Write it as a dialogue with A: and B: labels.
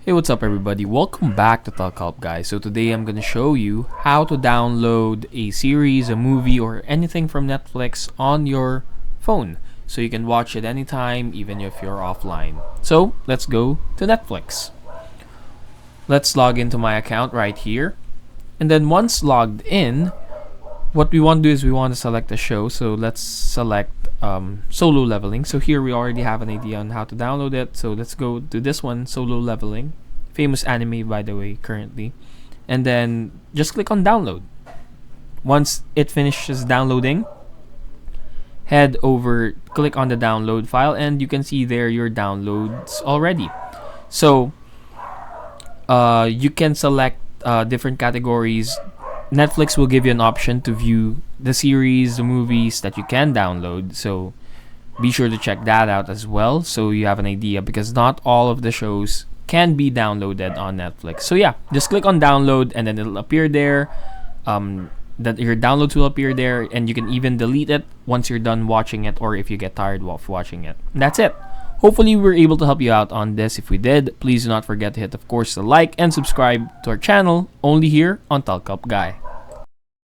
A: Hey, what's up, everybody? Welcome back to Talk Help, guys. So today I'm gonna show you how to download a series, a movie, or anything from Netflix on your phone, so you can watch it anytime, even if you're offline. So let's go to Netflix. Let's log into my account right here, and then once logged in, what we want to do is we want to select a show. So let's select Solo Leveling. So here we already have an idea on how to download it. So let's go to this one, Solo Leveling. Famous anime, by the way, currently. And then just click on download. Once it finishes downloading, head over, click on the download file, and you can see there your downloads already. So you can select different categories. Netflix will give you an option to view the series, the movies that you can download. So be sure to check that out as well, so you have an idea, because not all of the shows can be downloaded on Netflix. So yeah, just click on download and then it'll appear there. That your downloads will appear there, and you can even delete it once you're done watching it, or if you get tired of watching it. And that's it. Hopefully we were able to help you out on this. If we did, please do not forget to hit, of course, the like and subscribe to our channel, only here on Talk Up Guy.